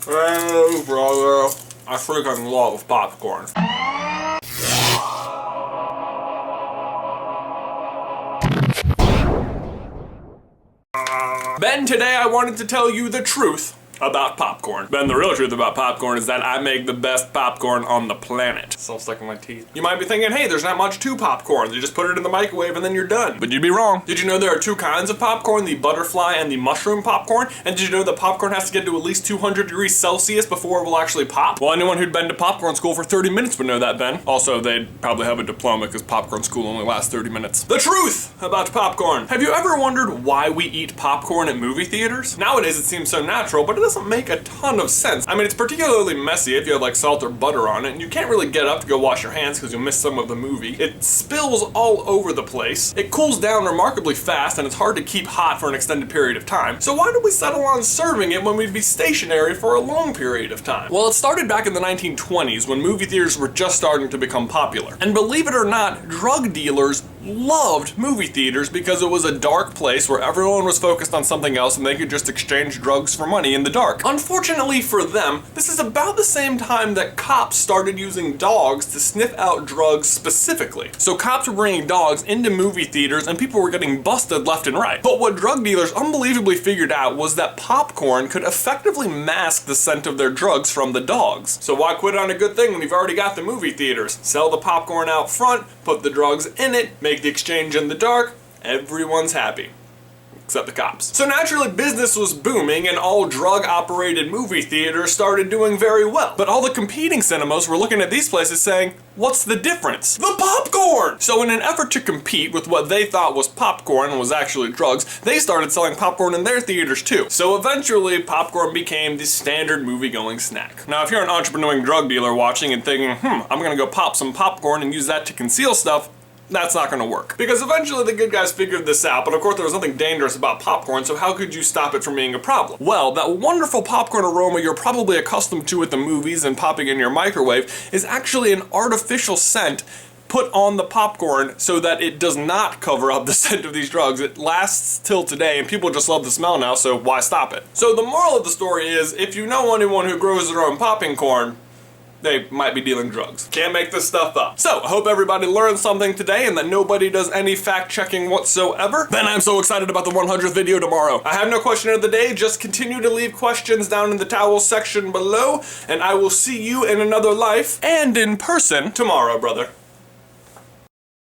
Hey, brother. I freaking love popcorn. Ben, today I wanted to tell you the truth about popcorn. Ben, the real truth about popcorn is that I make the best popcorn on the planet. It's all stuck in my teeth. You might be thinking, hey, there's not much to popcorn. You just put it in the microwave and then you're done. But you'd be wrong. Did you know there are two kinds of popcorn, the butterfly and the mushroom popcorn? And did you know that popcorn has to get to at least 200 degrees Celsius before it will actually pop? Well, anyone who'd been to popcorn school for 30 minutes would know that, Ben. Also, they'd probably have a diploma because popcorn school only lasts 30 minutes. The truth about popcorn. Have you ever wondered why we eat popcorn at movie theaters? Nowadays it seems so natural, but it doesn't make a ton of sense. I mean, it's particularly messy if you have like salt or butter on it, and you can't really get up to go wash your hands because you'll miss some of the movie. It spills all over the place. It cools down remarkably fast, and it's hard to keep hot for an extended period of time. So why do we settle on serving it when we'd be stationary for a long period of time? Well, it started back in the 1920s when movie theaters were just starting to become popular. And believe it or not, drug dealers loved movie theaters because it was a dark place where everyone was focused on something else and they could just exchange drugs for money in the dark. Unfortunately for them, this is about the same time that cops started using dogs to sniff out drugs specifically. So cops were bringing dogs into movie theaters and people were getting busted left and right. But what drug dealers unbelievably figured out was that popcorn could effectively mask the scent of their drugs from the dogs. So why quit on a good thing when you've already got the movie theaters? Sell the popcorn out front, put the drugs in it, make the exchange in the dark, everyone's happy. Except the cops. So naturally business was booming and all drug-operated movie theaters started doing very well. But all the competing cinemas were looking at these places saying, what's the difference? The popcorn! So in an effort to compete with what they thought was popcorn and was actually drugs, they started selling popcorn in their theaters too. So eventually popcorn became the standard movie-going snack. Now if you're an entrepreneuring drug dealer watching and thinking, I'm gonna go pop some popcorn and use that to conceal stuff, that's not gonna work. Because eventually the good guys figured this out, but of course there was nothing dangerous about popcorn, so how could you stop it from being a problem? Well, that wonderful popcorn aroma you're probably accustomed to at the movies and popping in your microwave is actually an artificial scent put on the popcorn so that it does not cover up the scent of these drugs. It lasts till today and people just love the smell now, so why stop it? So the moral of the story is, if you know anyone who grows their own popping corn, they might be dealing drugs. Can't make this stuff up. So, I hope everybody learned something today and that nobody does any fact-checking whatsoever. Then I'm so excited about the 100th video tomorrow. I have no question of the day, just continue to leave questions down in the towel section below, and I will see you in another life, and in person, tomorrow, brother.